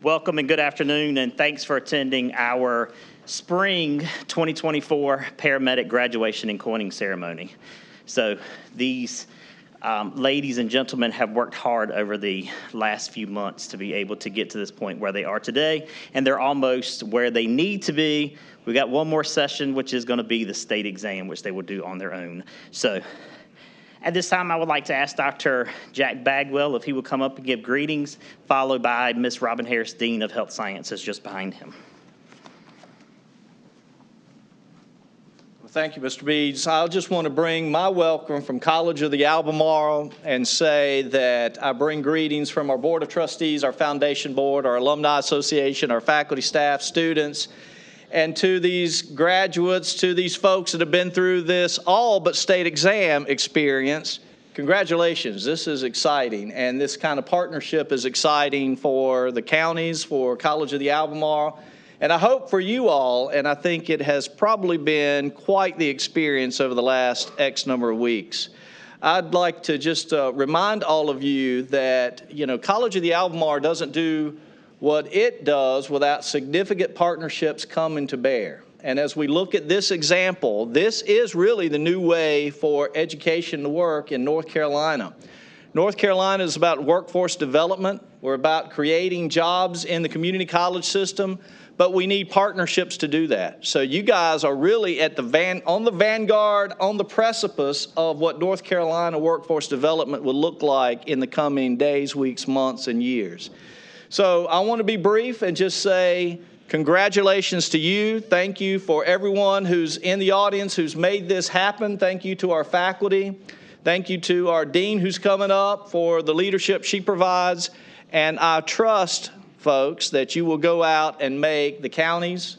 Welcome and good afternoon, and thanks for attending our Spring 2024 Paramedic Graduation and Coining Ceremony. So these ladies and gentlemen have worked hard over the last few months to be able to get to this point where they are today, and they're almost where they need to be. We got one more session, which is going to be the state exam, which they will do on their own. So at this time, I would like to ask Dr. Jack Bagwell if he would come up and give greetings, followed by Ms. Robin Harris, Dean of Health Sciences, just behind him. Well, thank you, Mr. Beeds. I just want to bring my welcome from College of the Albemarle and say that I bring greetings from our Board of Trustees, our Foundation Board, our Alumni Association, our faculty, staff, students, and to these graduates, to these folks that have been through this all but state exam experience, congratulations. This is exciting, and this kind of partnership is exciting for the counties, for College of the Albemarle, and I hope for you all, and I think it has probably been quite the experience over the last X number of weeks. I'd like to just remind all of you that, College of the Albemarle doesn't do what it does without significant partnerships coming to bear. And as we look at this example, this is really the new way for education to work in North Carolina. North Carolina is about workforce development. We're about creating jobs in the community college system, but we need partnerships to do that. So you guys are really at on the vanguard, on the precipice of what North Carolina workforce development will look like in the coming days, weeks, months, and years. So I want to be brief and just say congratulations to you. Thank you for everyone who's in the audience who's made this happen. Thank you to our faculty. Thank you to our dean who's coming up for the leadership she provides. And I trust, folks, that you will go out and make the counties,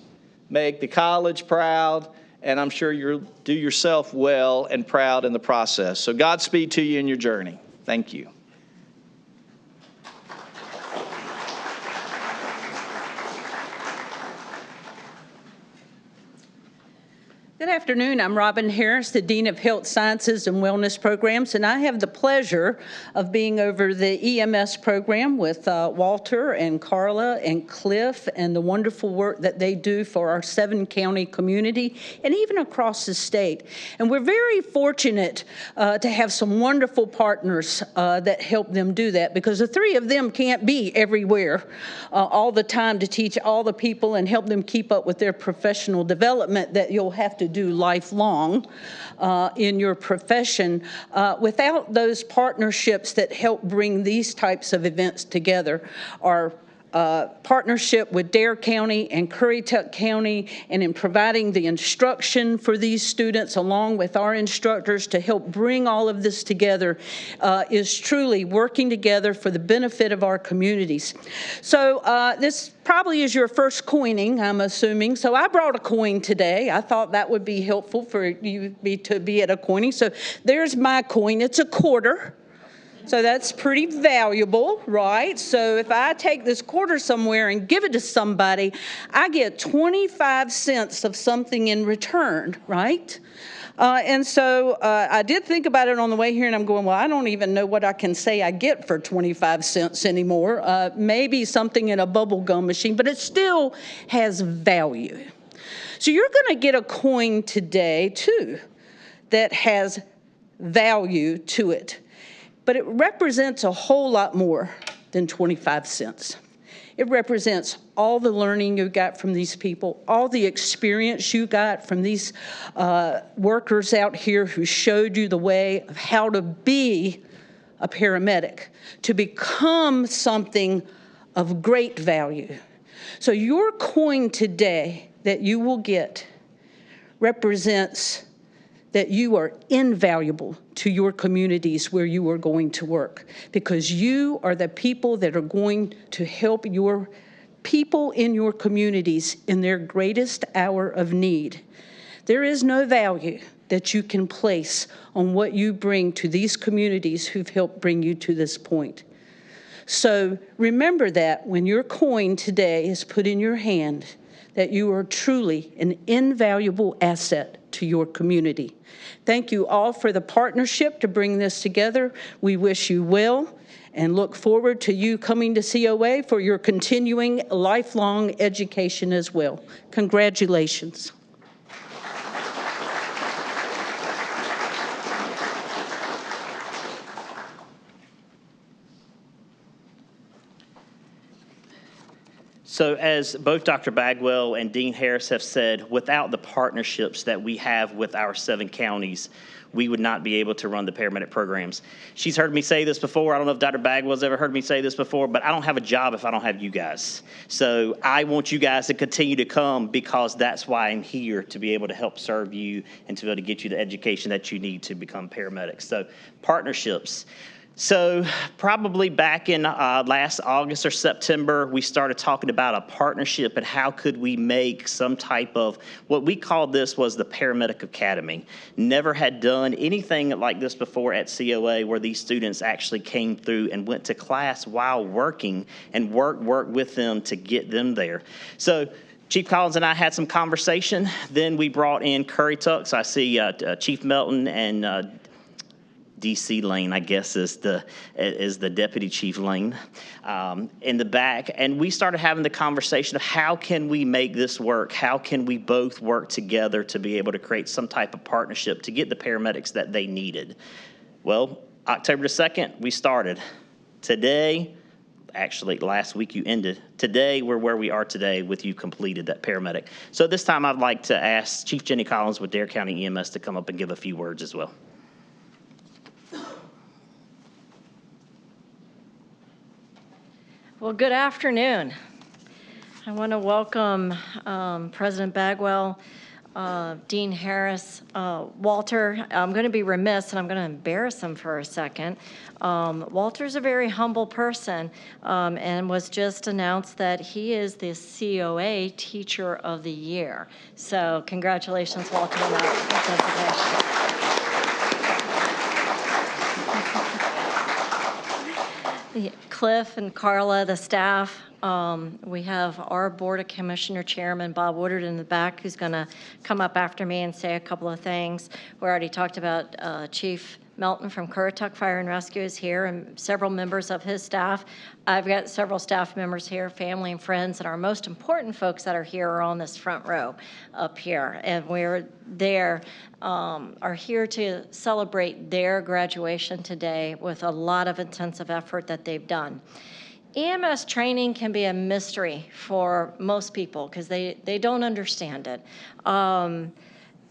make the college proud, and I'm sure you'll do yourself well and proud in the process. So Godspeed to you in your journey. Thank you. Good afternoon. I'm Robin Harris, the Dean of Health Sciences and Wellness Programs, and I have the pleasure of being over the EMS program with Walter and Carla and Cliff and the wonderful work that they do for our 7-county community and even across the state. And we're very fortunate to have some wonderful partners that help them do that, because the 3 of them can't be everywhere all the time to teach all the people and help them keep up with their professional development that you'll have to do lifelong in your profession. Without those partnerships that help bring these types of events together, our partnership with Dare County and Currituck County, and in providing the instruction for these students along with our instructors to help bring all of this together is truly working together for the benefit of our communities. So this probably is your first coining, I'm assuming. So I brought a coin today. I thought that would be helpful for you to be at a coining. So there's my coin. It's a quarter. So that's pretty valuable, right? So if I take this quarter somewhere and give it to somebody, I get 25 cents of something in return, right? And so I did think about it on the way here, and I'm going, well, I don't even know what I can say I get for 25 cents anymore. Maybe something in a bubble gum machine, but it still has value. So you're going to get a coin today, too, that has value to it. But it represents a whole lot more than 25 cents. It represents all the learning you got from these people, all the experience you got from these workers out here who showed you the way of how to be a paramedic, to become something of great value. So your coin today that you will get represents that you are invaluable to your communities where you are going to work, because you are the people that are going to help your people in your communities in their greatest hour of need. There is no value that you can place on what you bring to these communities who've helped bring you to this point. So remember that when your coin today is put in your hand, that you are truly an invaluable asset to your community. Thank you all for the partnership to bring this together. We wish you well, and look forward to you coming to COA for your continuing lifelong education as well. Congratulations. So as both Dr. Bagwell and Dean Harris have said, without the partnerships that we have with our 7 counties, we would not be able to run the paramedic programs. She's heard me say this before. I don't know if Dr. Bagwell's ever heard me say this before, but I don't have a job if I don't have you guys. So I want you guys to continue to come because that's why I'm here, to be able to help serve you and to be able to get you the education that you need to become paramedics. So partnerships. So probably back in last August or September, we started talking about a partnership and how could we make some type of, what we called this was the Paramedic Academy. Never had done anything like this before at COA, where these students actually came through and went to class while working and worked with them to get them there. So Chief Collins and I had some conversation. Then we brought in Curry Tuck. So I see Chief Melton and DC Lane, I guess, is the Deputy Chief Lane in the back. And we started having the conversation of how can we make this work? How can we both work together to be able to create some type of partnership to get the paramedics that they needed? Well, October the 2nd, we started. Today, actually last week you ended. Today, we're where we are today with you completed that paramedic. So this time I'd like to ask Chief Jenny Collins with Dare County EMS to come up and give a few words as well. Well, good afternoon. I want to welcome President Bagwell, Dean Harris, Walter. I'm going to be remiss, and I'm going to embarrass him for a second. Walter's a very humble person and was just announced that he is the COA Teacher of the Year. So congratulations, Walter, on that designation. Cliff and Carla, the staff, we have our Board of Commissioner Chairman, Bob Woodard, in the back, who's going to come up after me and say a couple of things. We already talked about Chief Melton from Currituck Fire and Rescue is here, and several members of his staff. I've got several staff members here, family and friends, and our most important folks that are here are on this front row up here. And we're there, are here to celebrate their graduation today with a lot of intensive effort that they've done. EMS training can be a mystery for most people because they don't understand it.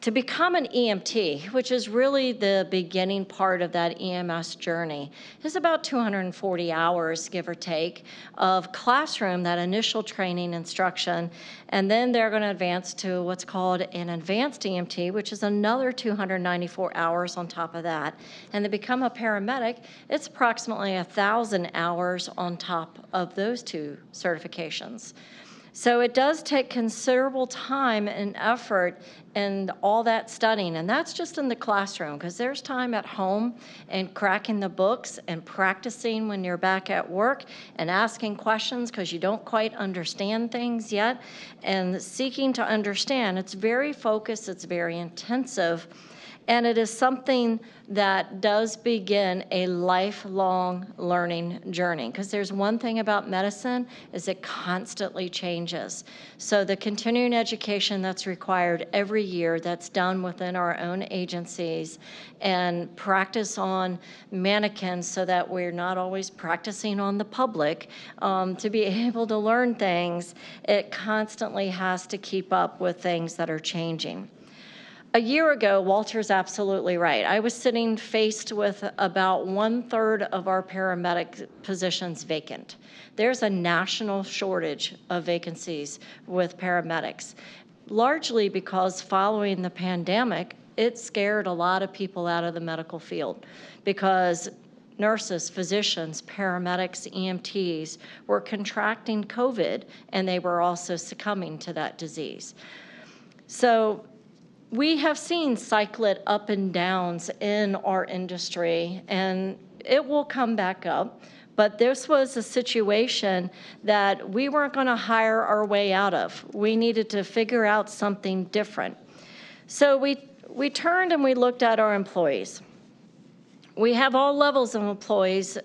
To become an EMT, which is really the beginning part of that EMS journey, is about 240 hours, give or take, of classroom, that initial training instruction, and then they're going to advance to what's called an Advanced EMT, which is another 294 hours on top of that. And to become a paramedic, it's approximately 1,000 hours on top of those 2 certifications. So it does take considerable time and effort and all that studying, and that's just in the classroom, because there's time at home and cracking the books and practicing when you're back at work and asking questions because you don't quite understand things yet and seeking to understand. It's very focused, it's very intensive, and it is something that does begin a lifelong learning journey, because there's one thing about medicine is it constantly changes. So the continuing education that's required every year, that's done within our own agencies, and practice on mannequins so that we're not always practicing on the public, to be able to learn things, it constantly has to keep up with things that are changing. A year ago, Walter's absolutely right. I was sitting faced with about 1/3 of our paramedic positions vacant. There's a national shortage of vacancies with paramedics, largely because following the pandemic, it scared a lot of people out of the medical field because nurses, physicians, paramedics, EMTs were contracting COVID, and they were also succumbing to that disease. So we have seen cyclic up and downs in our industry, and it will come back up. But this was a situation that we weren't going to hire our way out of. We needed to figure out something different. So we turned and we looked at our employees. We have all levels of employees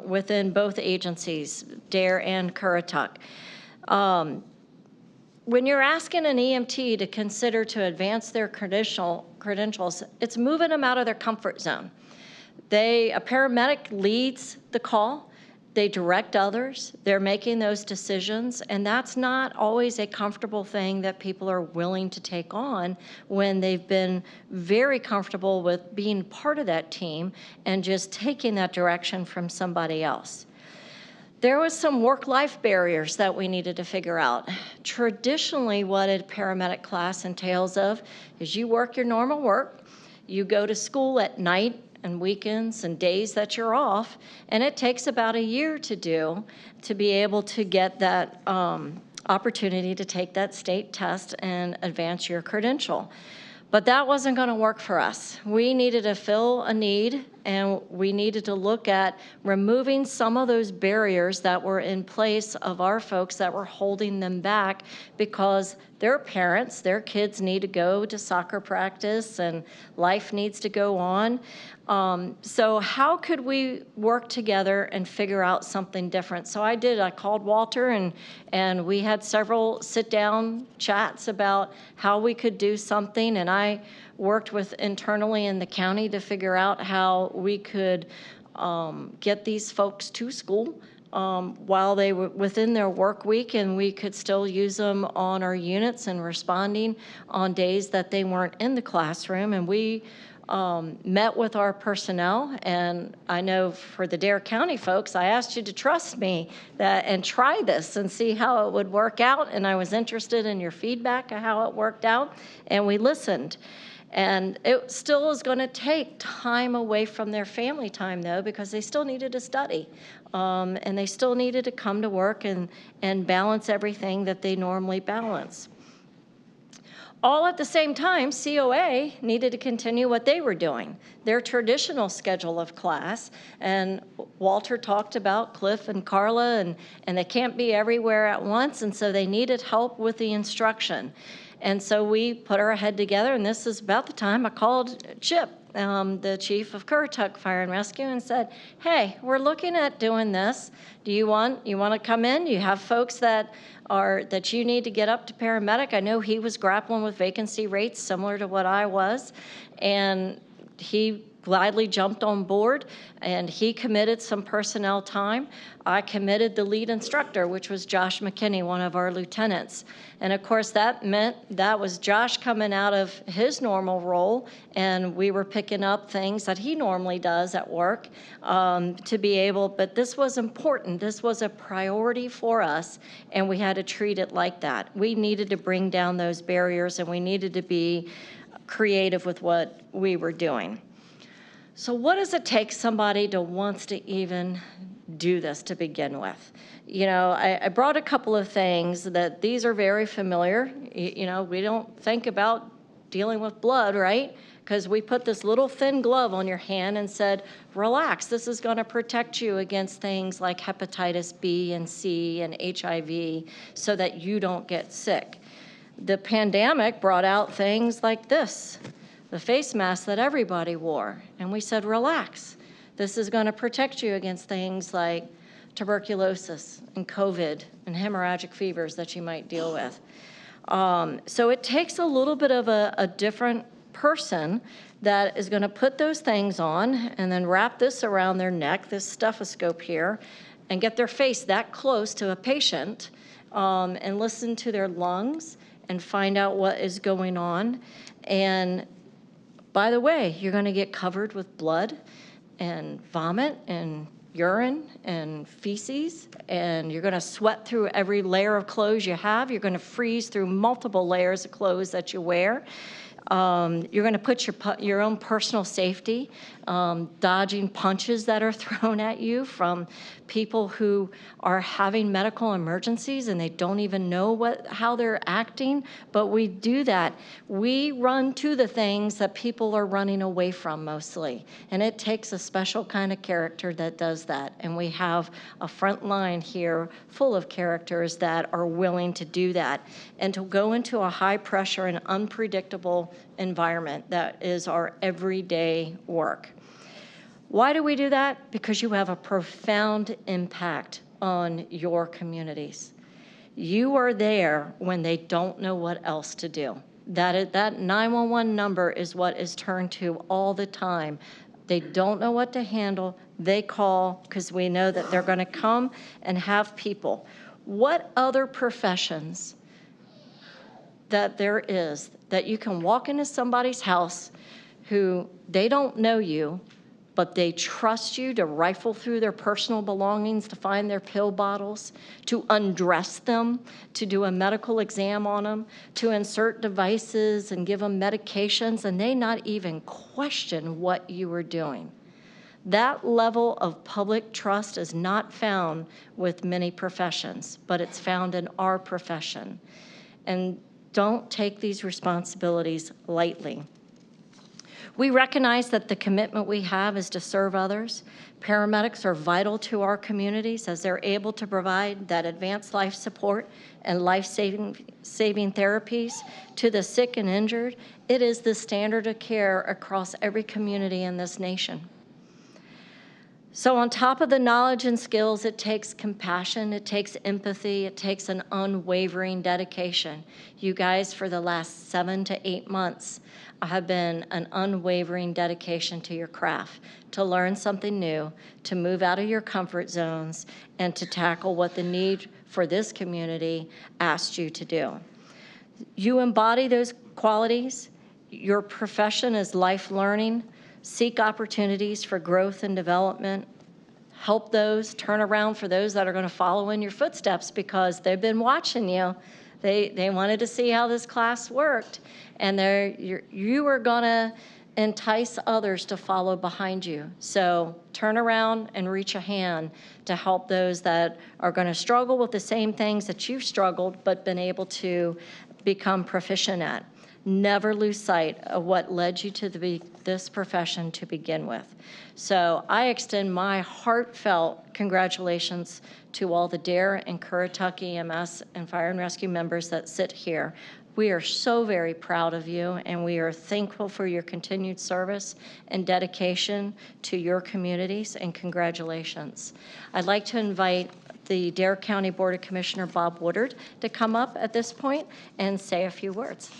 within both agencies, Dare and CURRENTtv. When you're asking an EMT to consider to advance their credentials, it's moving them out of their comfort zone. A paramedic leads the call. They direct others. They're making those decisions, and that's not always a comfortable thing that people are willing to take on when they've been very comfortable with being part of that team and just taking that direction from somebody else. There was some work-life barriers that we needed to figure out. Traditionally, what a paramedic class entails of is you work your normal work, you go to school at night and weekends and days that you're off, and it takes about a year to be able to get that opportunity to take that state test and advance your credential. But that wasn't going to work for us. We needed to fill a need, and we needed to look at removing some of those barriers that were in place of our folks that were holding them back because their parents, their kids need to go to soccer practice and life needs to go on. So how could we work together and figure out something different? So I called Walter and we had several sit-down chats about how we could do something, and I worked with internally in the county to figure out how we could get these folks to school while they were within their work week, and we could still use them on our units and responding on days that they weren't in the classroom. And we met with our personnel, and I know for the Dare County folks, I asked you to trust me and try this and see how it would work out, and I was interested in your feedback of how it worked out, and we listened. And it still is going to take time away from their family time, though, because they still needed to study, and they still needed to come to work and balance everything that they normally balance. All at the same time, COA needed to continue what they were doing, their traditional schedule of class. And Walter talked about Cliff and Carla, and they can't be everywhere at once, and so they needed help with the instruction. And so we put our head together, and this is about the time I called Chip, the chief of CURRENTtv Fire and Rescue, and said, hey, we're looking at doing this. Do you want to come in? Do you have folks that you need to get up to paramedic? I know he was grappling with vacancy rates similar to what I was, and he gladly jumped on board, and he committed some personnel time. I committed the lead instructor, which was Josh McKinney, one of our lieutenants. And of course, that meant that was Josh coming out of his normal role, and we were picking up things that he normally does at work to be able, but this was important. This was a priority for us, and we had to treat it like that. We needed to bring down those barriers, and we needed to be creative with what we were doing. So what does it take somebody to wants to even do this to begin with? You know, I brought a couple of things that these are very familiar. You know, we don't think about dealing with blood, right? Because we put this little thin glove on your hand and said, relax, this is going to protect you against things like hepatitis B and C and HIV so that you don't get sick. The pandemic brought out things like this, the face mask that everybody wore. And we said, relax. This is going to protect you against things like tuberculosis and COVID and hemorrhagic fevers that you might deal with. So it takes a little bit of a different person that is going to put those things on and then wrap this around their neck, this stethoscope here, and get their face that close to a patient and listen to their lungs and find out what is going on. And by the way, you're going to get covered with blood and vomit and urine and feces, and you're going to sweat through every layer of clothes you have. You're going to freeze through multiple layers of clothes that you wear. You're going to put your own personal safety, dodging punches that are thrown at you from people who are having medical emergencies and they don't even know how they're acting, but we do that. We run to the things that people are running away from mostly, and it takes a special kind of character that does that, and we have a front line here full of characters that are willing to do that and to go into a high pressure and unpredictable environment that is our everyday work. Why do we do that? Because you have a profound impact on your communities. You are there when they don't know what else to do. That 911 number is what is turned to all the time. They don't know what to handle. They call because we know that they're going to come and have people. What other professions that there is that you can walk into somebody's house who they don't know you, but they trust you to rifle through their personal belongings to find their pill bottles, to undress them, to do a medical exam on them, to insert devices and give them medications, and they not even question what you were doing. That level of public trust is not found with many professions, but it's found in our profession. And don't take these responsibilities lightly. We recognize that the commitment we have is to serve others. Paramedics are vital to our communities as they're able to provide that advanced life support and life-saving therapies to the sick and injured. It is the standard of care across every community in this nation. So on top of the knowledge and skills, it takes compassion, it takes empathy, it takes an unwavering dedication. You guys, for the last 7 to 8 months, have been an unwavering dedication to your craft, to learn something new, to move out of your comfort zones, and to tackle what the need for this community asked you to do. You embody those qualities. Your profession is life learning. Seek opportunities for growth and development. Help those, turn around for those that are going to follow in your footsteps because they've been watching you. They wanted to see how this class worked, and you are going to entice others to follow behind you. So turn around and reach a hand to help those that are going to struggle with the same things that you've struggled but been able to become proficient at. Never lose sight of what led you to this profession to begin with. So I extend my heartfelt congratulations to all the Dare and CURRENTtv EMS and Fire and Rescue members that sit here. We are so very proud of you, and we are thankful for your continued service and dedication to your communities, and congratulations. I'd like to invite the Dare County Board of Commissioner Bob Woodard to come up at this point and say a few words.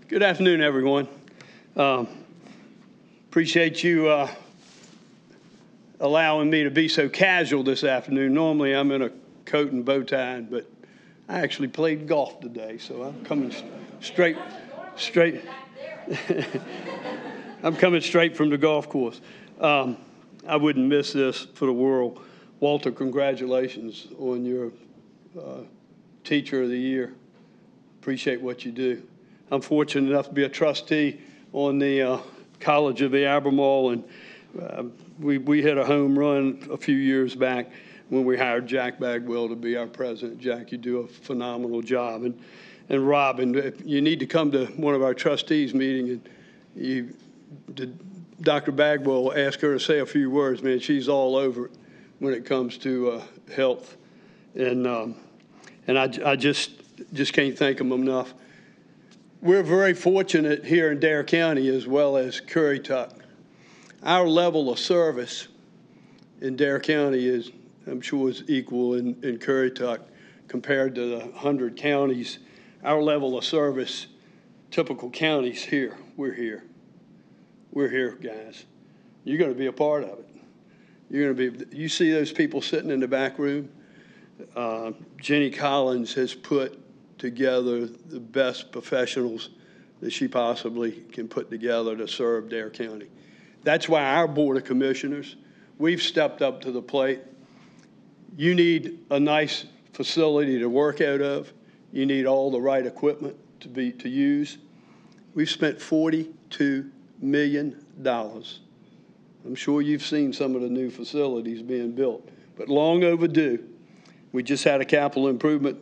Good afternoon, everyone. Appreciate you allowing me to be so casual this afternoon. Normally, I'm in a coat and bow tie, but I actually played golf today, so I'm coming straight. I'm coming straight from the golf course. I wouldn't miss this for the world. Walter, congratulations on your Teacher of the Year. Appreciate what you do. I'm fortunate enough to be a trustee on the College of The Albemarle, and we hit a home run a few years back when we hired Jack Bagwell to be our president. Jack, you do a phenomenal job. And Robin, you need to come to one of our trustees meeting, and Dr. Bagwell, ask her to say a few words. Man, she's all over it when it comes to health. And I just can't thank them enough. We're very fortunate here in Dare County as well as Currituck. Our level of service in Dare County is, I'm sure, is equal in Currituck compared to the 100 counties. Our level of service, typical counties here, we're here. We're here, guys. You're going to be a part of it. You see those people sitting in the back room? Jenny Collins has put together the best professionals that she possibly can put together to serve Dare County. That's why our Board of Commissioners, we've stepped up to the plate. You need a nice facility to work out of. You need all the right equipment to use. We've spent $42 million. I'm sure you've seen some of the new facilities being built, but long overdue. We just had a capital improvement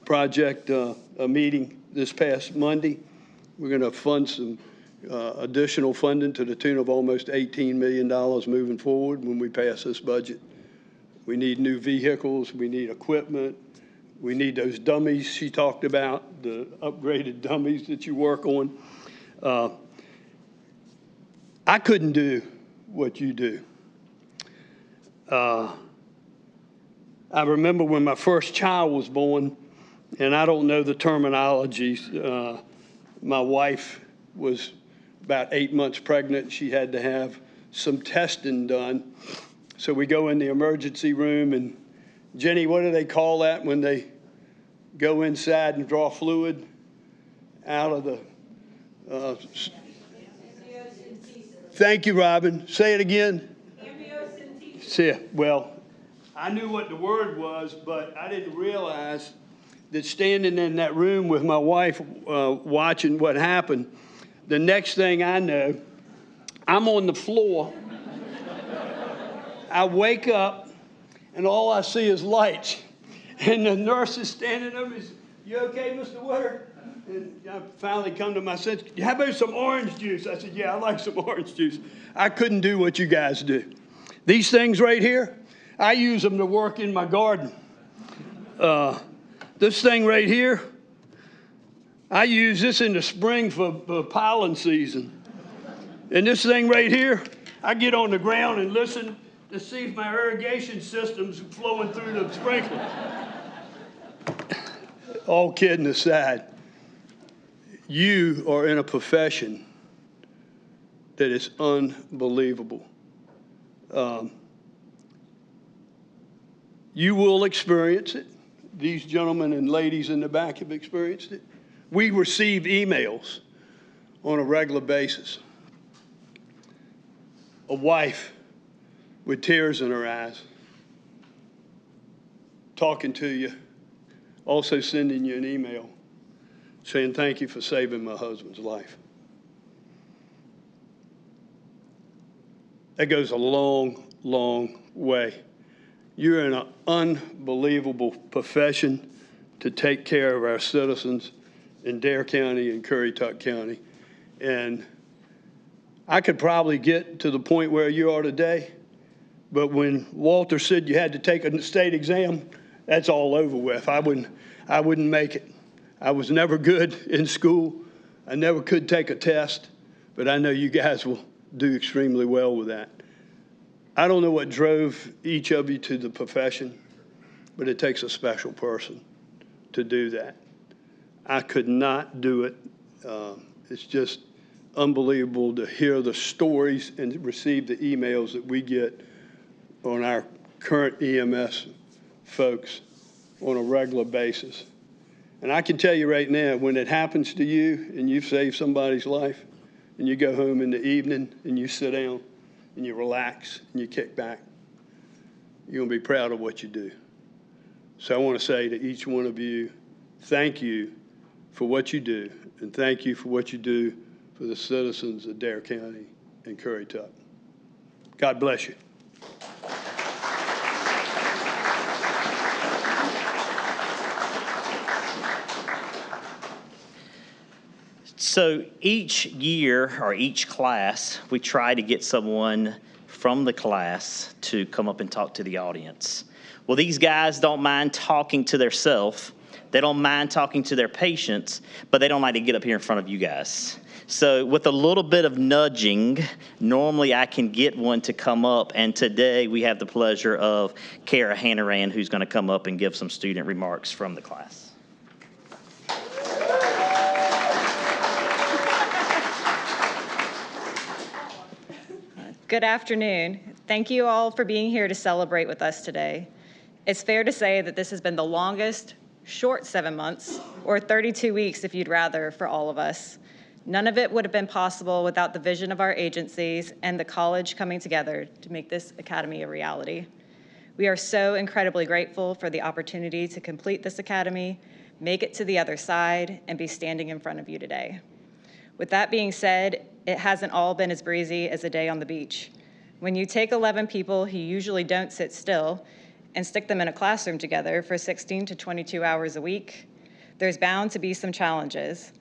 project a meeting this past Monday. We're going to fund some additional funding to the tune of almost $18 million moving forward when we pass this budget. We need new vehicles, we need equipment, We need those dummies she talked about, the upgraded dummies that you work on. I couldn't do what you do. I remember when my first child was born, and I don't know the terminologies. My wife was about 8 months pregnant. She had to have some testing done. So we go in the emergency room, and Jenny, what do they call that when they go inside and draw fluid out of the... Thank you, Robin. Say it again. Amniocentesis. Well, I knew what the word was, but I didn't realize that standing in that room with my wife watching what happened, the next thing I know, I'm on the floor. I wake up, and all I see is lights. And the nurse is standing over me. You okay, Mr. Woodard? And I finally come to my senses. How about some orange juice? I said, yeah, I like some orange juice. I couldn't do what you guys do. These things right here, I use them to work in my garden. This thing right here, I use this in the spring for pollen season. And this thing right here, I get on the ground and listen to see if my irrigation system's flowing through the sprinkler. All kidding aside, you are in a profession that is unbelievable. You will experience it. These gentlemen and ladies in the back have experienced it. We receive emails on a regular basis. A wife with tears in her eyes, talking to you, also sending you an email saying, thank you for saving my husband's life. That goes a long, long way. You're in an unbelievable profession to take care of our citizens in Dare County and Currituck County. And I could probably get to the point where you are today, but when Walter said you had to take a state exam, that's all over with. I wouldn't make it. I was never good in school. I never could take a test, but I know you guys will do extremely well with that. I don't know what drove each of you to the profession, but it takes a special person to do that. I could not do it. It's just unbelievable to hear the stories and receive the emails that we get on our current EMS folks on a regular basis. And I can tell you right now, when it happens to you and you've saved somebody's life and you go home in the evening and you sit down and you relax and you kick back, you're going to be proud of what you do. So I want to say to each one of you, thank you for what you do, and thank you for what you do for the citizens of Dare County and Currituck. God bless you. So each year or each class, we try to get someone from the class to come up and talk to the audience. Well, these guys don't mind talking to theirself. They don't mind talking to their patients, but they don't like to get up here in front of you guys. So with a little bit of nudging, normally I can get one to come up, and today we have the pleasure of Cara Hanrahan, who's going to come up and give some student remarks from the class. Good afternoon. Thank you all for being here to celebrate with us today. It's fair to say that this has been the longest, short 7 months, or 32 weeks if you'd rather, for all of us. None of it would have been possible without the vision of our agencies and the college coming together to make this academy a reality. We are so incredibly grateful for the opportunity to complete this academy, make it to the other side, and be standing in front of you today. With that being said, it hasn't all been as breezy as a day on the beach. When you take 11 people who usually don't sit still and stick them in a classroom together for 16 to 22 hours a week, there's bound to be some challenges.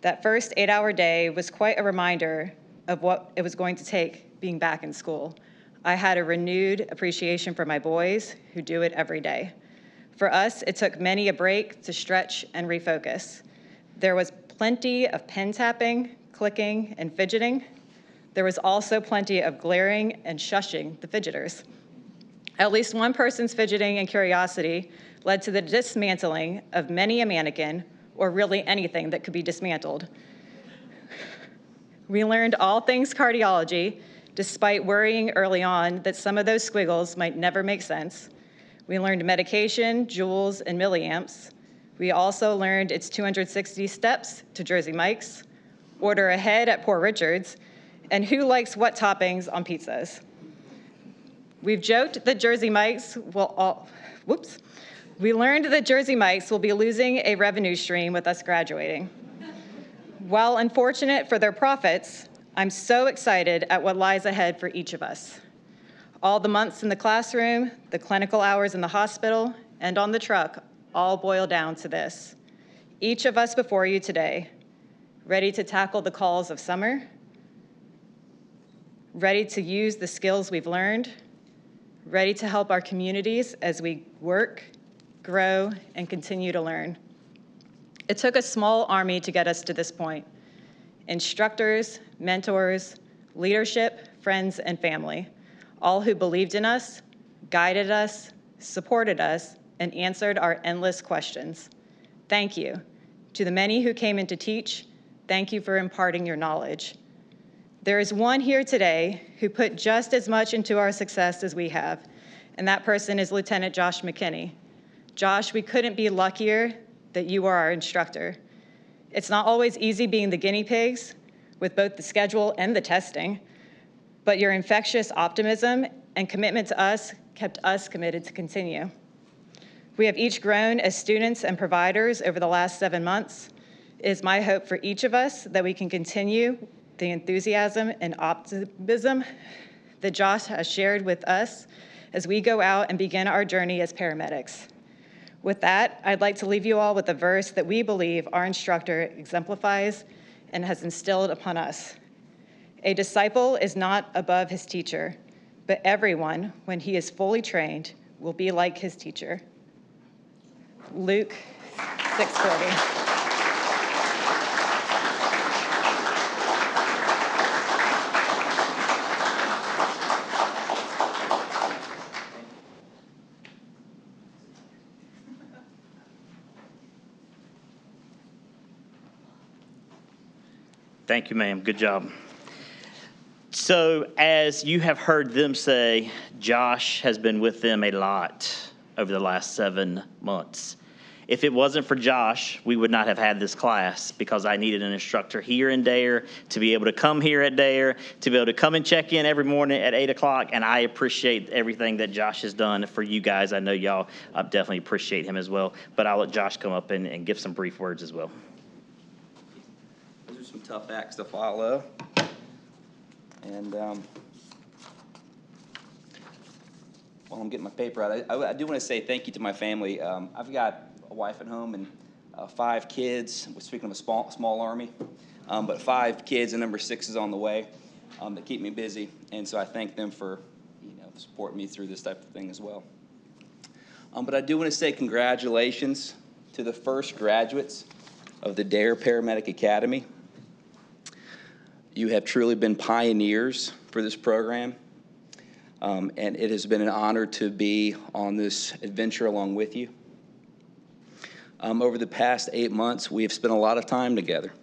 That first 8-hour day was quite a reminder of what it was going to take being back in school. I had a renewed appreciation for my boys who do it every day. For us, it took many a break to stretch and refocus. There was plenty of pen tapping, clicking, and fidgeting. There was also plenty of glaring and shushing the fidgeters. At least one person's fidgeting and curiosity led to the dismantling of many a mannequin, or really anything that could be dismantled. We learned all things cardiology, despite worrying early on that some of those squiggles might never make sense. We learned medication, joules, and milliamps. We also learned its 260 steps to Jersey Mike's, order ahead at Poor Richard's, and who likes what toppings on pizzas. We've joked that Jersey Mike's We learned that Jersey Mike's will be losing a revenue stream with us graduating. While unfortunate for their profits, I'm so excited at what lies ahead for each of us. All the months in the classroom, the clinical hours in the hospital, and on the truck all boil down to this. Each of us before you today, ready to tackle the calls of summer, ready to use the skills we've learned, ready to help our communities as we work, grow, and continue to learn. It took a small army to get us to this point. Instructors, mentors, leadership, friends, and family, all who believed in us, guided us, supported us, and answered our endless questions. Thank you. To the many who came in to teach, thank you for imparting your knowledge. There is one here today who put just as much into our success as we have, and that person is Lieutenant Josh McKinney. Josh, we couldn't be luckier that you are our instructor. It's not always easy being the guinea pigs with both the schedule and the testing, but your infectious optimism and commitment to us kept us committed to continue. We have each grown as students and providers over the last 7 months. It is my hope for each of us that we can continue the enthusiasm and optimism that Josh has shared with us as we go out and begin our journey as paramedics. With that, I'd like to leave you all with a verse that we believe our instructor exemplifies and has instilled upon us. A disciple is not above his teacher, but everyone, when he is fully trained, will be like his teacher. Luke 6:40. Thank you, ma'am. Good job. So as you have heard them say, Josh has been with them a lot over the last 7 months. If it wasn't for Josh, we would not have had this class because I needed an instructor here in Dare to be able to come here at Dare, to be able to come and check in every morning at 8 o'clock, and I appreciate everything that Josh has done for you guys. I know y'all definitely appreciate him as well, but I'll let Josh come up and give some brief words as well. Those are some tough acts to follow. And while I'm getting my paper out, I do want to say thank you to my family. I've got a wife at home and 5 kids. We're speaking of a small army, but 5 kids, and number 6 is on the way, that keep me busy. And so I thank them for supporting me through this type of thing as well. But I do want to say congratulations to the first graduates of the Dare Paramedic Academy. You have truly been pioneers for this program, and it has been an honor to be on this adventure along with you. Over the past 8 months, we have spent a lot of time together.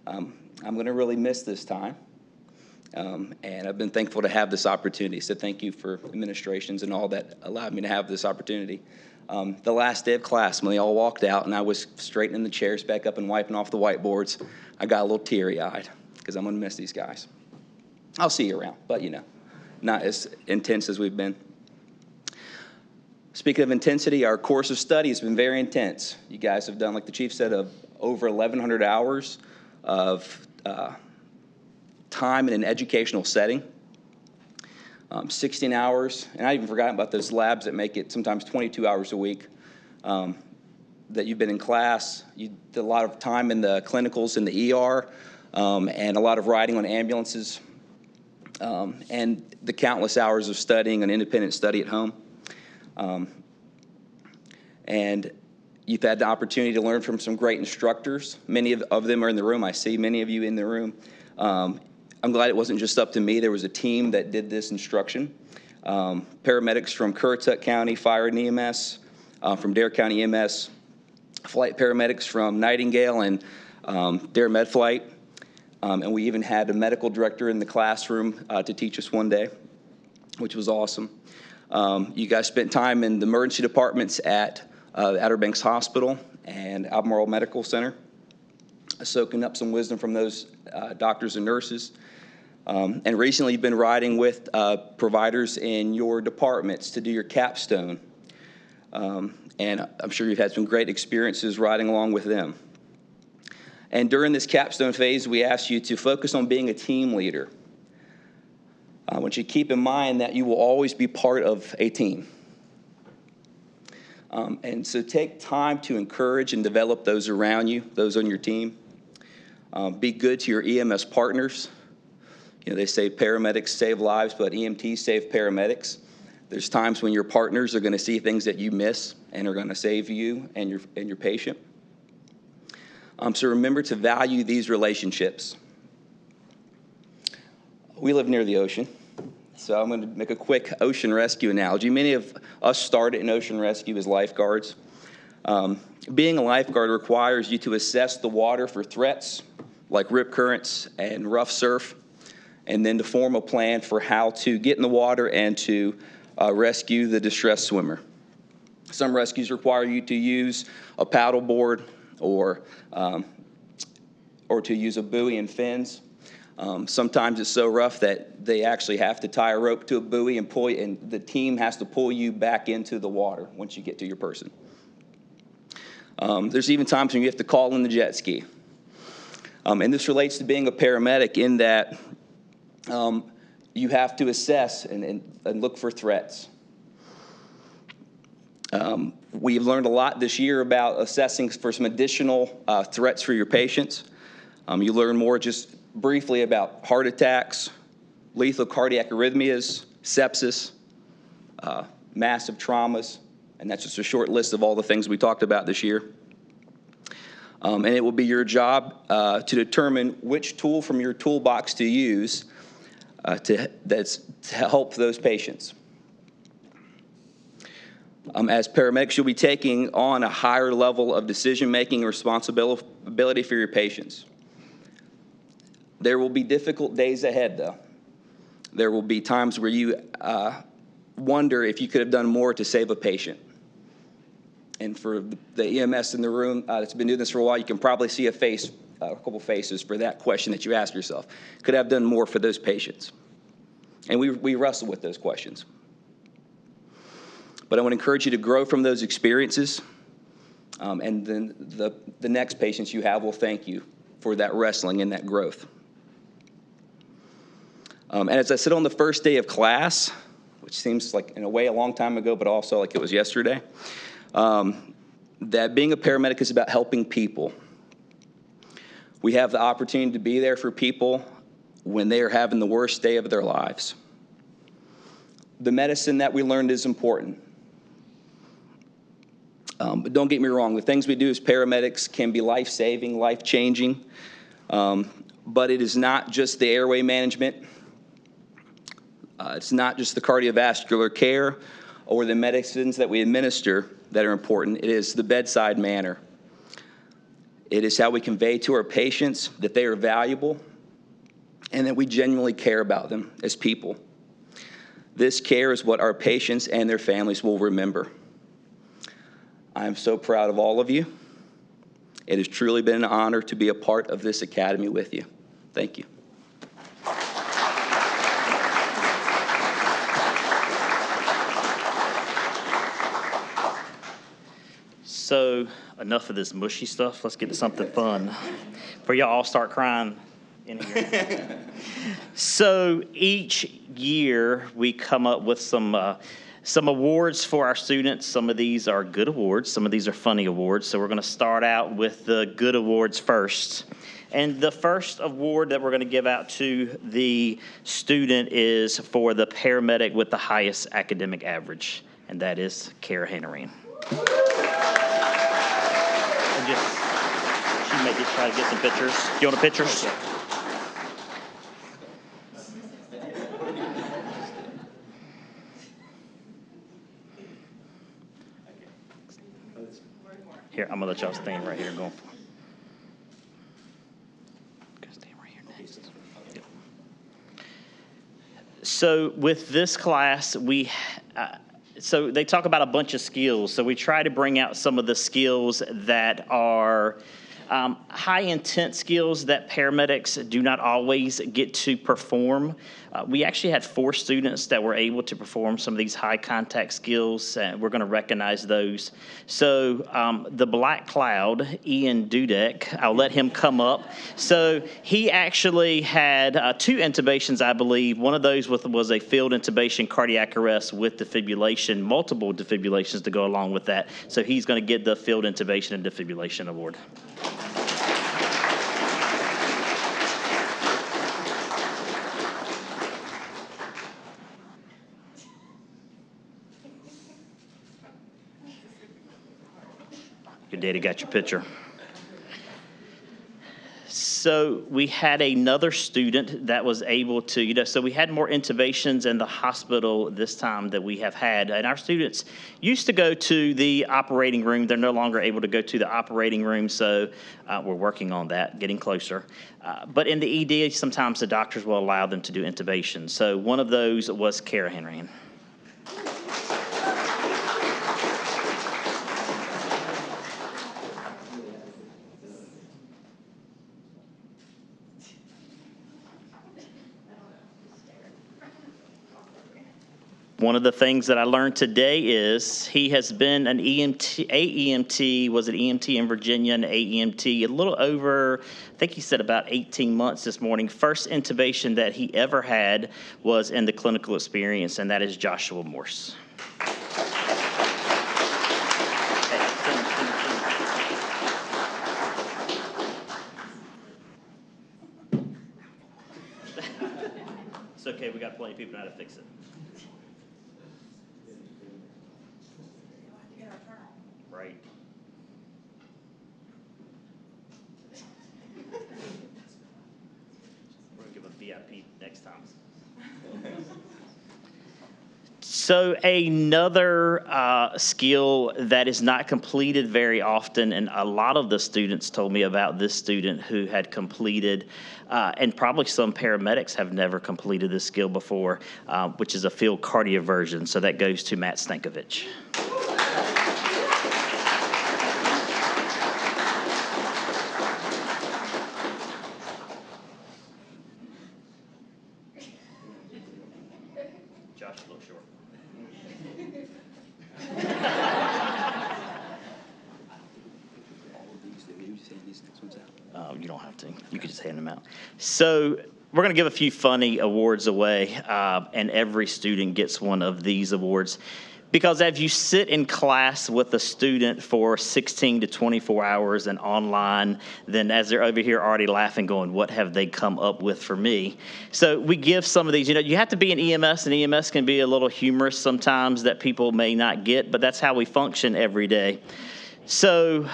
I'm going to really miss this time, and I've been thankful to have this opportunity, so thank you for administrations and all that allowed me to have this opportunity. The last day of class, when they all walked out and I was straightening the chairs back up and wiping off the whiteboards, I got a little teary-eyed because I'm going to miss these guys. I'll see you around, but not as intense as we've been. Speaking of intensity, our course of study has been very intense. You guys have done, like the chief said, over 1,100 hours of time in an educational setting. 16 hours, and I even forgot about those labs that make it sometimes 22 hours a week that you've been in class. You did a lot of time in the clinicals in the ER, and a lot of riding on ambulances, and the countless hours of studying an independent study at home. and you've had the opportunity to learn from some great instructors. Many of them are in the room. I see many of you in the room. I'm glad it wasn't just up to me. There was a team that did this instruction. Paramedics from Currituck County Fire and EMS, from Dare County EMS, flight paramedics from Nightingale and Dare Med Flight. And we even had a medical director in the classroom to teach us one day, which was awesome. You guys spent time in the emergency departments at Outer Banks Hospital and Albemarle Medical Center, soaking up some wisdom from those doctors and nurses. And recently you've been riding with providers in your departments to do your capstone. And I'm sure you've had some great experiences riding along with them. And during this capstone phase, we asked you to focus on being a team leader. I want you to keep in mind that you will always be part of a team. And so take time to encourage and develop those around you, those on your team. Be good to your EMS partners. You know, they say paramedics save lives, but EMTs save paramedics. There's times when your partners are going to see things that you miss and are going to save you and your patient. So remember to value these relationships. We live near the ocean, so I'm going to make a quick ocean rescue analogy. Many of us started in ocean rescue as lifeguards. Being a lifeguard requires you to assess the water for threats like rip currents and rough surf, and then to form a plan for how to get in the water and to rescue the distressed swimmer. Some rescues require you to use a paddle board or to use a buoy and fins. Sometimes it's so rough that they actually have to tie a rope to a buoy and pull you, and the team has to pull you back into the water once you get to your person. There's even times when you have to call in the jet ski. And this relates to being a paramedic in that you have to assess and look for threats. We've learned a lot this year about assessing for some additional threats for your patients. You learn more just briefly about heart attacks, lethal cardiac arrhythmias, sepsis, massive traumas, and that's just a short list of all the things we talked about this year. And it will be your job to determine which tool from your toolbox to use to help those patients. As paramedics, you'll be taking on a higher level of decision-making and responsibility for your patients. There will be difficult days ahead, though. There will be times where you wonder if you could have done more to save a patient. And for the EMS in the room that's been doing this for a while, you can probably see a couple faces for that question that you ask yourself. Could I have done more for those patients? And we wrestle with those questions. But I want to encourage you to grow from those experiences, and then the next patients you have will thank you for that wrestling and that growth. And as I said on the first day of class, which seems like in a way a long time ago, but also like it was yesterday, that being a paramedic is about helping people. We have the opportunity to be there for people when they are having the worst day of their lives. The medicine that we learned is important. But don't get me wrong, the things we do as paramedics can be life-saving, life-changing, but it is not just the airway management. It's not just the cardiovascular care or the medicines that we administer that are important. It is the bedside manner. It is how we convey to our patients that they are valuable and that we genuinely care about them as people. This care is what our patients and their families will remember. I am so proud of all of you. It has truly been an honor to be a part of this academy with you. Thank you. So enough of this mushy stuff. Let's get to something fun before y'all all start crying in here. So each year we come up with some awards for our students. Some of these are good awards. Some of these are funny awards. So we're going to start out with the good awards first. And the first award that we're going to give out to the student is for the paramedic with the highest academic average, and that is Cara Hanrahan. She may just try to get some pictures. You want a pictures? Here, I'm gonna let y'all stand right here going for. Stand right here next. Yep. So with this class, so they talk about a bunch of skills. So we try to bring out some of the skills that are high intent skills that paramedics do not always get to perform. We actually had 4 students that were able to perform some of these high contact skills, and we're going to recognize those. So the Black Cloud, Ian Dudek, I'll let him come up. So he actually had 2 intubations, I believe. One of those was a field intubation cardiac arrest with defibrillation, multiple defibrillations to go along with that. So he's going to get the field intubation and defibrillation award. Your daddy got your picture. So we had another student that was able to, so we had more intubations in the hospital this time that we have had. And our students used to go to the operating room. They're no longer able to go to the operating room, so we're working on that, getting closer. But in the ED, sometimes the doctors will allow them to do intubation. So one of those was Cara Hanrahan. One of the things that I learned today is he has been an EMT, was an EMT in Virginia, an AEMT, a little over, I think he said about 18 months this morning. First intubation that he ever had was in the clinical experience, and that is Joshua Morse. It's okay, we got plenty of people know how to fix it. Right. We're going to give a VIP next time. So another skill that is not completed very often, and a lot of the students told me about this student who had completed, and probably some paramedics have never completed this skill before, which is a field cardioversion. So that goes to Matt Stankavich. Josh, look short. You don't have to. You can just hand them out. So we're going to give a few funny awards away, and every student gets one of these awards. Because as you sit in class with a student for 16 to 24 hours and online, then as they're over here already laughing, going, what have they come up with for me? So we give some of these, you have to be in EMS, and EMS can be a little humorous sometimes that people may not get, but that's how we function every day. So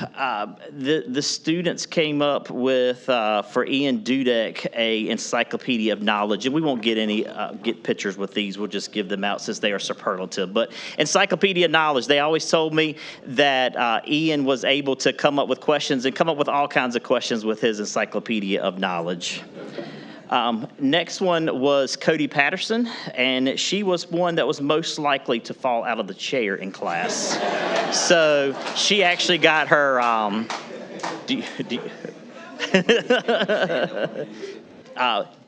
the students came up with, for Ian Dudek, a encyclopedia of knowledge, and we won't get pictures with these. We'll just give them out since they are superlative. But encyclopedia of knowledge, they always told me that Ian was able to come up with questions and come up with all kinds of questions with his encyclopedia of knowledge. Next one was Codie Patterson, and she was one that was most likely to fall out of the chair in class. So she actually got her,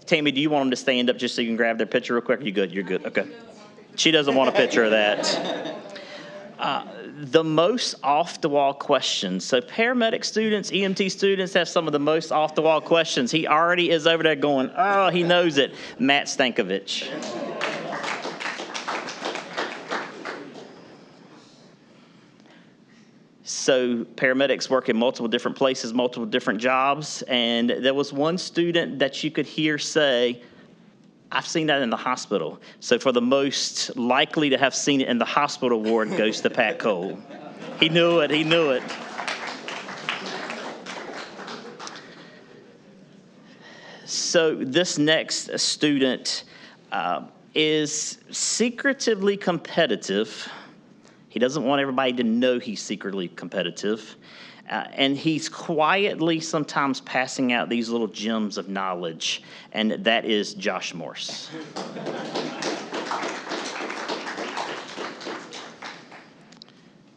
Tammy, do you want them to stand up just so you can grab their picture real quick? You good? You're good. Okay. She doesn't want a picture of that. The most off-the-wall questions. So paramedic students, EMT students have some of the most off-the-wall questions. He already is over there going, oh, he knows it. Matt Stankavich. So paramedics work in multiple different places, multiple different jobs. And there was one student that you could hear say, I've seen that in the hospital. So for the most likely to have seen it in the hospital ward goes to Pat Cole. He knew it. He knew it. So this next student is secretively competitive. He doesn't want everybody to know he's secretly competitive. And he's quietly sometimes passing out these little gems of knowledge, and that is Josh Morse.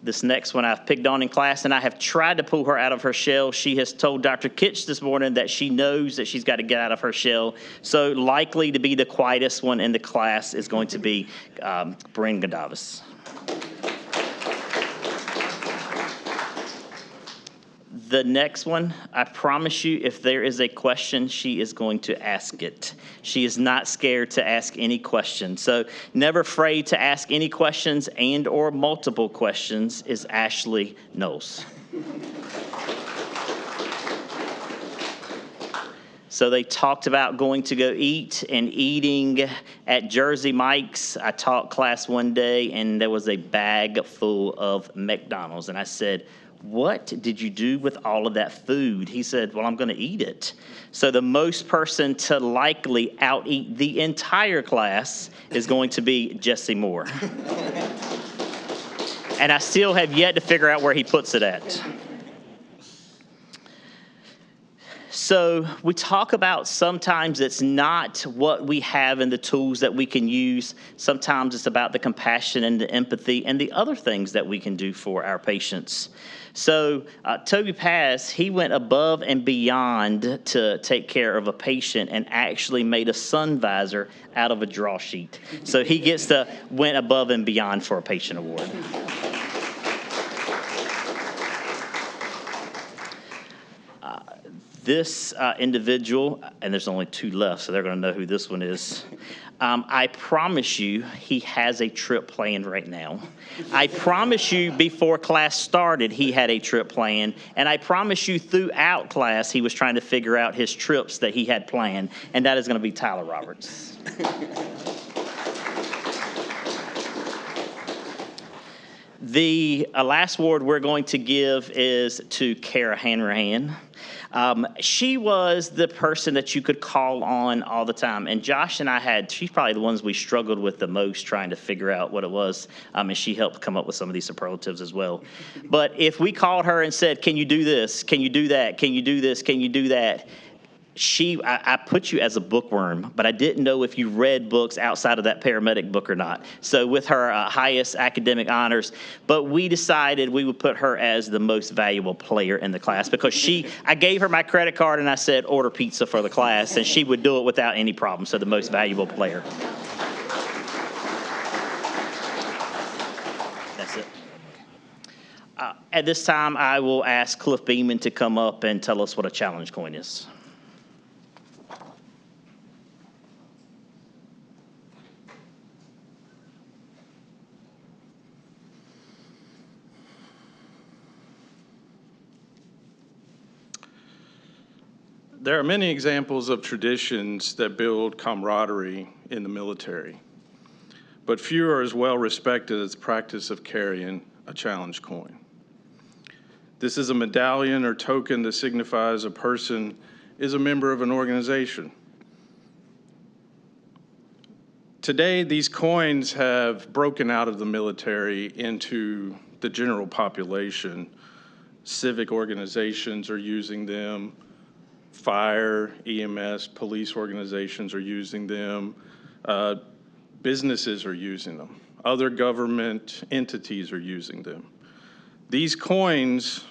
This next one I've picked on in class, and I have tried to pull her out of her shell. She has told Dr. Kitch this morning that she knows that she's got to get out of her shell. So likely to be the quietest one in the class is going to be Bryn Gadavis. The next one, I promise you, if there is a question, she is going to ask it. She is not scared to ask any question. So never afraid to ask any questions and or multiple questions is Ashley Knowles. So they talked about going to go eat and eating at Jersey Mike's. I taught class one day, and there was a bag full of McDonald's. And I said, "What did you do with all of that food?" He said, "Well, I'm going to eat it." So the most person to likely out-eat the entire class is going to be Jesse Moore. And I still have yet to figure out where he puts it at. So we talk about sometimes it's not what we have and the tools that we can use. Sometimes it's about the compassion and the empathy and the other things that we can do for our patients. So Toby Paz, he went above and beyond to take care of a patient and actually made a sun visor out of a draw sheet. So he gets the went above and beyond for a patient award. This individual, and there's only two left, so they're going to know who this one is. I promise you he has a trip planned right now. I promise you before class started he had a trip planned, and I promise you throughout class he was trying to figure out his trips that he had planned, and that is going to be Tyler Roberts. The last award we're going to give is to Cara Hanrahan. She was the person that you could call on all the time. And Josh and I she's probably the ones we struggled with the most trying to figure out what it was. And she helped come up with some of these superlatives as well. But if we called her and said, "Can you do this? Can you do that? Can you do this? Can you do that?" I put you as a bookworm, but I didn't know if you read books outside of that paramedic book or not. So with her highest academic honors, but we decided we would put her as the most valuable player in the class because I gave her my credit card and I said, "Order pizza for the class," and she would do it without any problem. So the most valuable player. That's it. At this time, I will ask Cliff Beeman to come up and tell us what a challenge coin is. There are many examples of traditions that build camaraderie in the military, but few are as well respected as the practice of carrying a challenge coin. This is a medallion or token that signifies a person is a member of an organization. Today, these coins have broken out of the military into the general population. Civic organizations are using them. Fire, EMS, police organizations are using them. Businesses are using them. Other government entities are using them. These coins,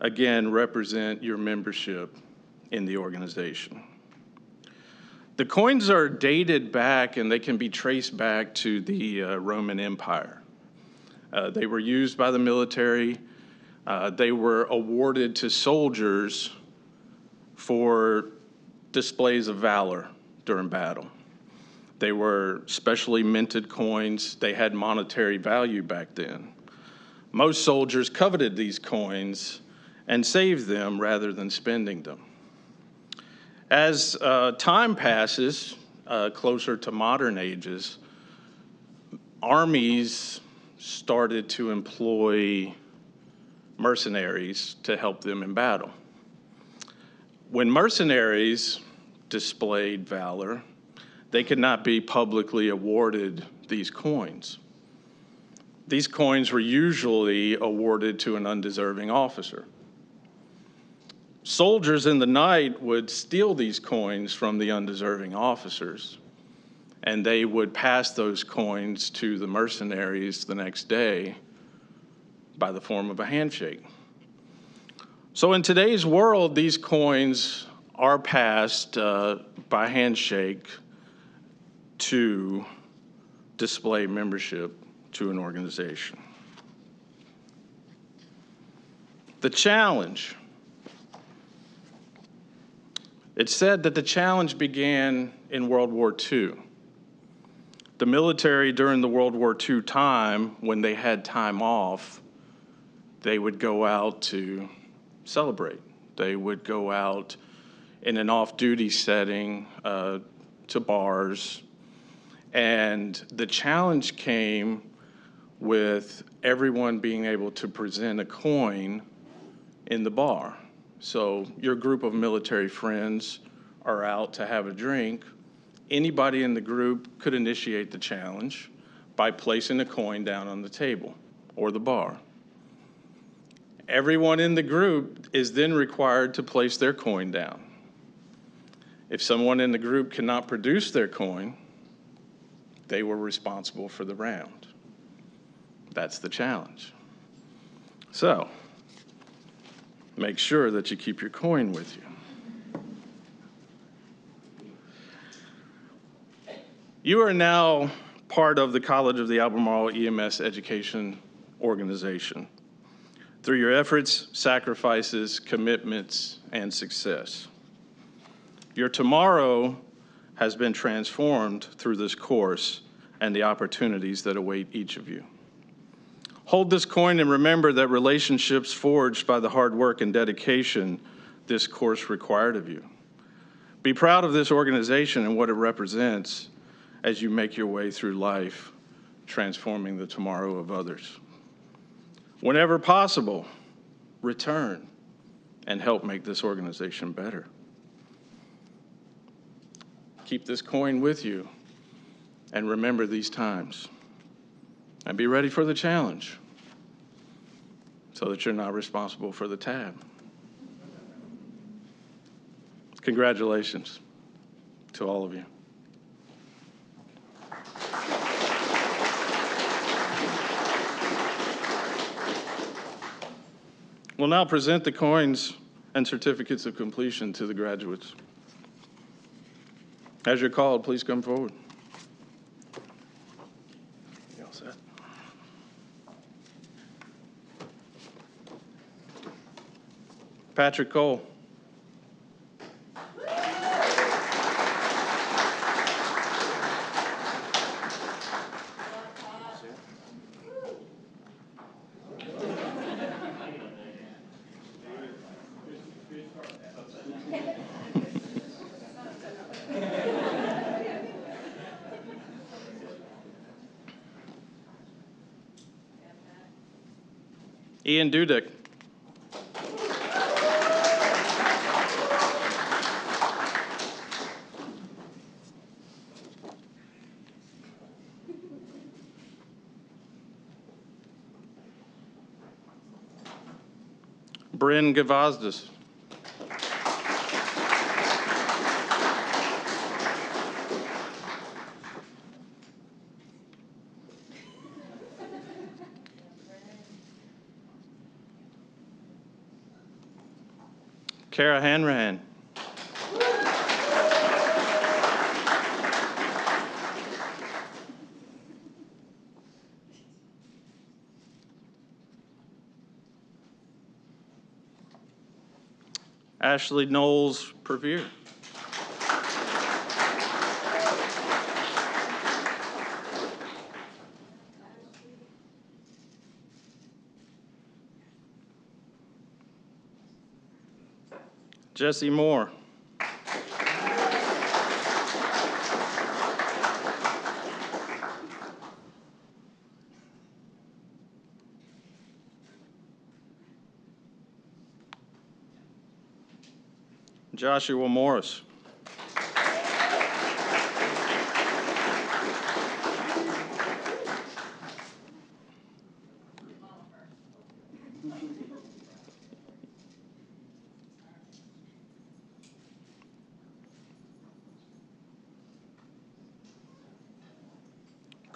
again, represent your membership in the organization. The coins are dated back and they can be traced back to the Roman Empire. They were used by the military. They were awarded to soldiers for displays of valor during battle. They were specially minted coins. They had monetary value back then. Most soldiers coveted these coins and saved them rather than spending them. As time passes, closer to modern ages, armies started to employ mercenaries to help them in battle. When mercenaries displayed valor, they could not be publicly awarded these coins. These coins were usually awarded to an undeserving officer. Soldiers in the night would steal these coins from the undeserving officers, and they would pass those coins to the mercenaries the next day by the form of a handshake. So in today's world, these coins are passed by handshake to display membership to an organization. The challenge. It's said that the challenge began in World War II. The military during the World War II time, when they had time off, they would go out to celebrate. They would go out in an off-duty setting to bars. And the challenge came with everyone being able to present a coin in the bar. So your group of military friends are out to have a drink. Anybody in the group could initiate the challenge by placing a coin down on the table or the bar. Everyone in the group is then required to place their coin down. If someone in the group cannot produce their coin, they were responsible for the round. That's the challenge. So, make sure that you keep your coin with you. You are now part of the College of the Albemarle EMS education organization through your efforts, sacrifices, commitments, and success. Your tomorrow has been transformed through this course and the opportunities that await each of you. Hold this coin and remember that relationships forged by the hard work and dedication this course required of you. Be proud of this organization and what it represents as you make your way through life, transforming the tomorrow of others. Whenever possible, return and help make this organization better. Keep this coin with you and remember these times. And be ready for the challenge so that you're not responsible for the tab. Congratulations to all of you. We'll now present the coins and certificates of completion to the graduates. As you're called, please come forward. You all set? Patrick Cole. Ian Dudek. Bryn Gavazdas. Cara Hanrahan. Ashley Knowles Previer. Jesse Moore. Joshua Morris.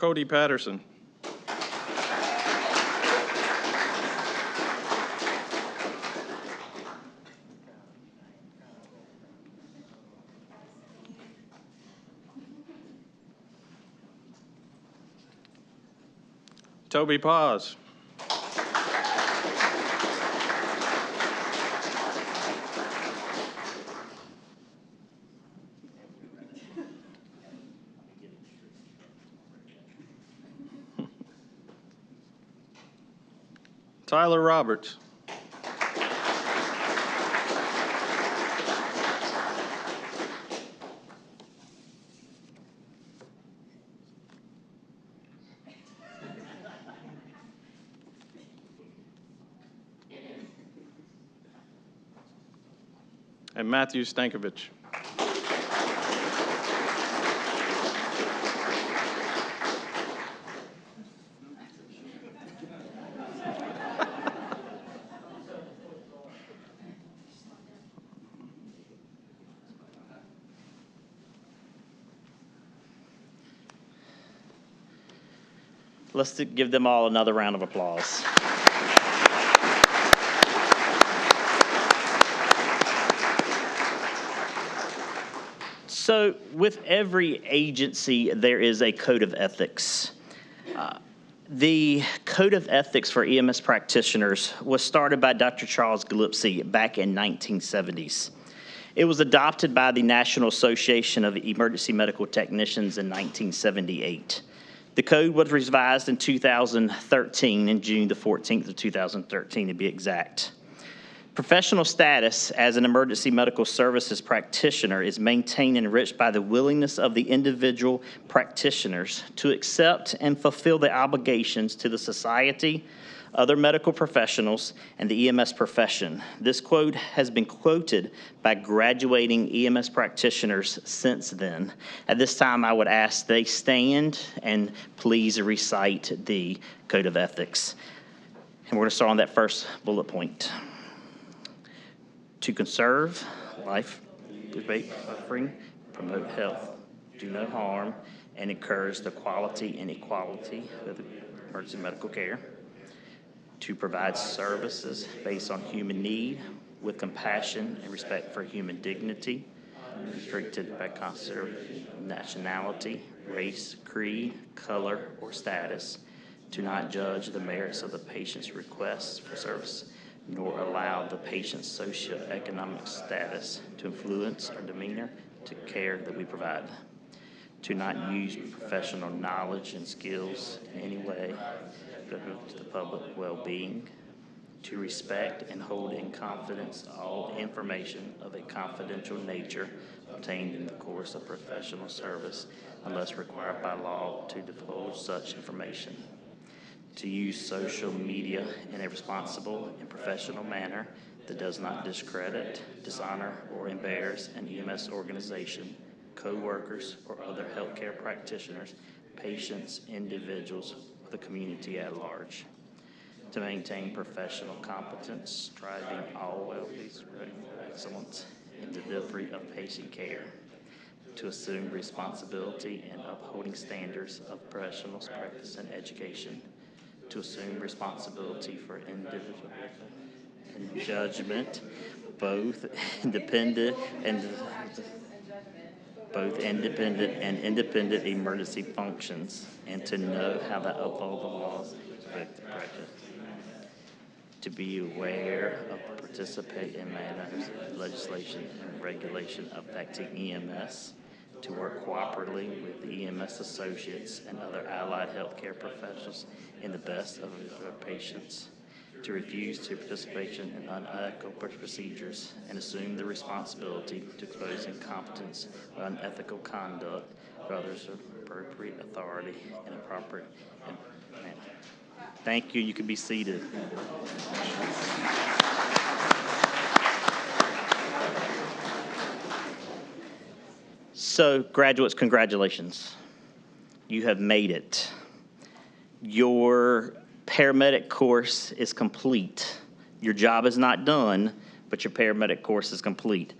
Codie Patterson. Toby Paz. Tyler Roberts. And Matthew Stankavich. Let's give them all another round of applause. So with every agency, there is a code of ethics. The Code of Ethics for EMS practitioners was started by Dr. Charles Gillespie back in 1970s. It was adopted by the National Association of Emergency Medical Technicians in 1978. The code was revised in 2013, in June the 14th of 2013 to be exact. Professional status as an emergency medical services practitioner is maintained and enriched by the willingness of the individual practitioners to accept and fulfill the obligations to the society, other medical professionals, and the EMS profession. This quote has been quoted by graduating EMS practitioners since then. At this time, I would ask they stand and please recite the Code of Ethics. And we're going to start on that first bullet point. To conserve life, debate suffering, promote health, do no harm, and encourage the quality and equality of emergency medical care. To provide services based on human need with compassion and respect for human dignity, restricted by consideration nationality, race, creed, color, or status. To not judge the merits of the patient's requests for service, nor allow the patient's socioeconomic status to influence our demeanor to care that we provide. To not use professional knowledge and skills in any way to the public well-being. To respect and hold in confidence all information of a confidential nature obtained in the course of professional service unless required by law to divulge such information. To use social media in a responsible and professional manner that does not discredit, dishonor, or embarrass an EMS organization, co-workers, or other healthcare practitioners, patients, individuals, or the community at large. To maintain professional competence, striving always for excellence in delivery of patient care. To assume responsibility in upholding standards of professional practice and education. To assume responsibility for individual and judgment, both independent and independent emergency functions, and to know how to uphold the laws of effective practice. To be aware of, participate in matters of legislation and regulation affecting EMS. To work cooperatively with the EMS associates and other allied healthcare professionals in the best of their patients. To refuse to participate in unethical procedures and assume the responsibility to expose incompetence or unethical conduct for others of appropriate authority and appropriate manner. Thank you. You can be seated. So, graduates, congratulations. You have made it. Your paramedic course is complete. Your job is not done, but your paramedic course is complete.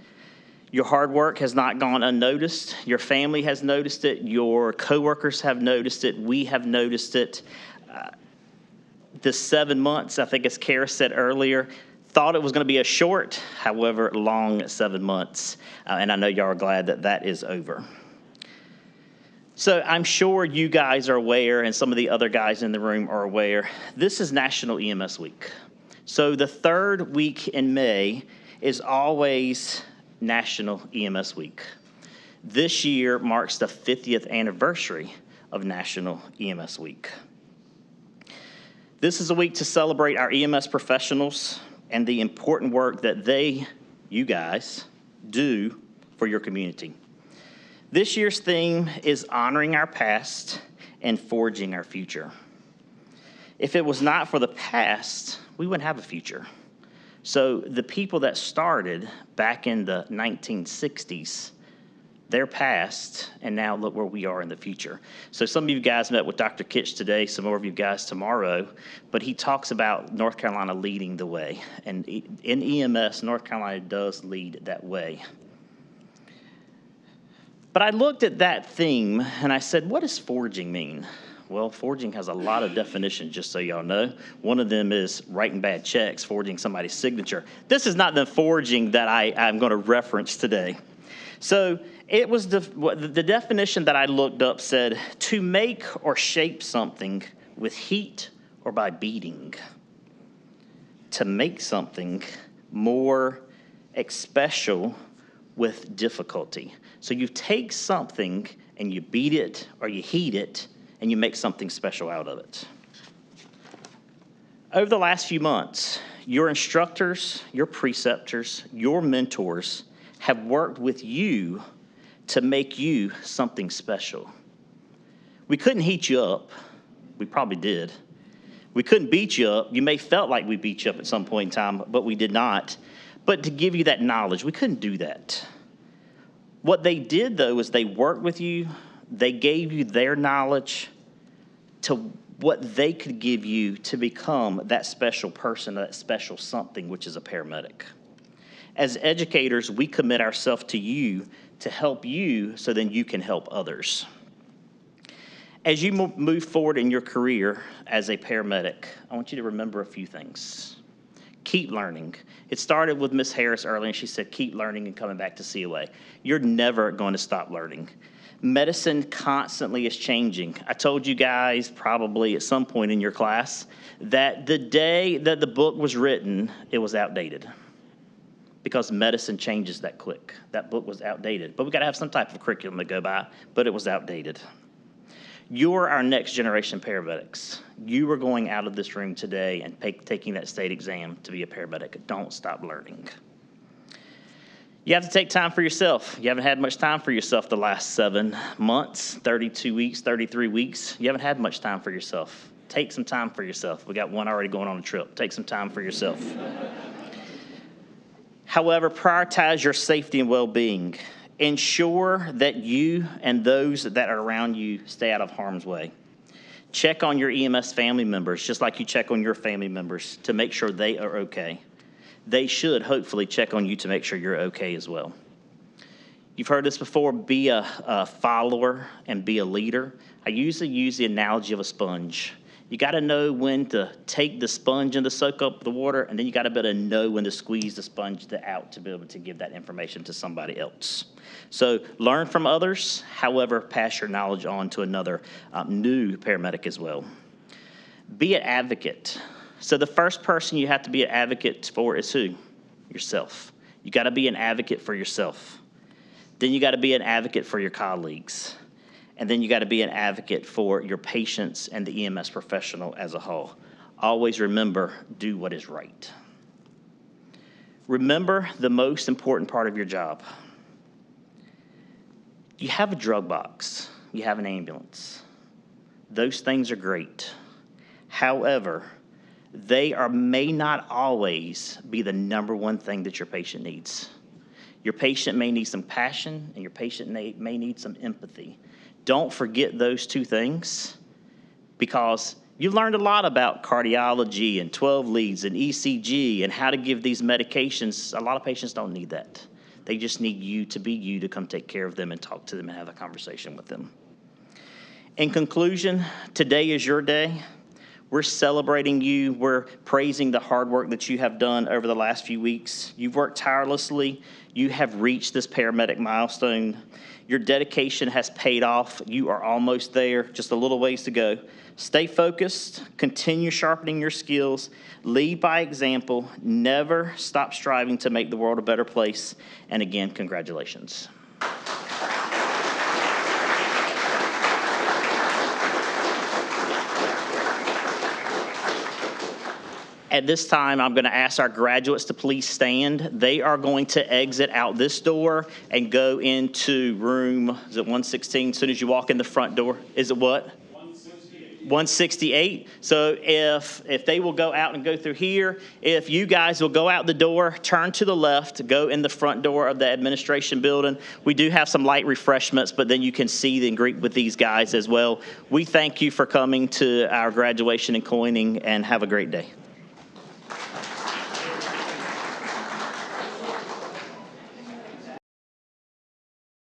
Your hard work has not gone unnoticed. Your family has noticed it. Your coworkers have noticed it. We have noticed it. The 7 months, I think as Cara said earlier, thought it was going to be a short, however, long 7 months. And I know y'all are glad that that is over. So I'm sure you guys are aware, and some of the other guys in the room are aware, this is National EMS Week. So the third week in May is always National EMS Week. This year marks the 50th anniversary of National EMS Week. This is a week to celebrate our EMS professionals and the important work that you guys, do for your community. This year's theme is honoring our past and forging our future. If it was not for the past, we wouldn't have a future. So the people that started back in the 1960s, they're past, and now look where we are in the future. So some of you guys met with Dr. Kitch today, some more of you guys tomorrow, but he talks about North Carolina leading the way. And in EMS, North Carolina does lead that way. But I looked at that theme, and I said, what does forging mean? Well, forging has a lot of definitions, just so y'all know. One of them is writing bad checks, forging somebody's signature. This is not the forging that I'm going to reference today. So it was the definition that I looked up said, to make or shape something with heat or by beating. To make something more special with difficulty. So you take something and you beat it or you heat it and you make something special out of it. Over the last few months, your instructors, your preceptors, your mentors have worked with you to make you something special. We couldn't heat you up. We probably did. We couldn't beat you up. You may felt like we beat you up at some point in time, but we did not. But to give you that knowledge, we couldn't do that. What they did, though, is they worked with you. They gave you their knowledge to what they could give you to become that special person, that special something, which is a paramedic. As educators, we commit ourselves to you to help you so then you can help others. As you move forward in your career as a paramedic, I want you to remember a few things. Keep learning. It started with Miss Harris earlier, and she said, keep learning and coming back to COA. You're never going to stop learning. Medicine constantly is changing. I told you guys probably at some point in your class that the day that the book was written, it was outdated because medicine changes that quick. That book was outdated, but we got to have some type of curriculum to go by, but it was outdated. You're our next generation paramedics. You are going out of this room today and taking that state exam to be a paramedic. Don't stop learning. You have to take time for yourself. You haven't had much time for yourself the last 7 months, 32 weeks, 33 weeks. You haven't had much time for yourself. Take some time for yourself. We got one already going on a trip. Take some time for yourself. However, prioritize your safety and well-being. Ensure that you and those that are around you stay out of harm's way. Check on your EMS family members, just like you check on your family members, to make sure they are okay. They should hopefully check on you to make sure you're okay as well. You've heard this before, be a follower and be a leader. I usually use the analogy of a sponge. You got to know when to take the sponge and to soak up the water, and then you got to be able to know when to squeeze the sponge out to be able to give that information to somebody else. So learn from others, however, pass your knowledge on to another new paramedic as well. Be an advocate. So the first person you have to be an advocate for is who? Yourself. You got to be an advocate for yourself. Then you got to be an advocate for your colleagues. And then you got to be an advocate for your patients and the EMS professional as a whole. Always remember, do what is right. Remember the most important part of your job. You have a drug box. You have an ambulance. Those things are great. However, they may not always be the number one thing that your patient needs. Your patient may need some passion, and your patient may need some empathy. Don't forget those two things, because you've learned a lot about cardiology and 12 leads and ECG and how to give these medications. A lot of patients don't need that. They just need you to be you to come take care of them and talk to them and have a conversation with them. In conclusion, today is your day. We're celebrating you. We're praising the hard work that you have done over the last few weeks. You've worked tirelessly. You have reached this paramedic milestone. Your dedication has paid off. You are almost there, just a little ways to go. Stay focused, continue sharpening your skills, lead by example, never stop striving to make the world a better place. And again, congratulations. At this time, I'm going to ask our graduates to please stand. They are going to exit out this door and go into room, is it 116? As soon as you walk in the front door. Is it what? 168. So if they will go out and go through here, if you guys will go out the door, turn to the left, go in the front door of the administration building. We do have some light refreshments, but then you can see and greet with these guys as well. We thank you for coming to our graduation and coining, and have a great day.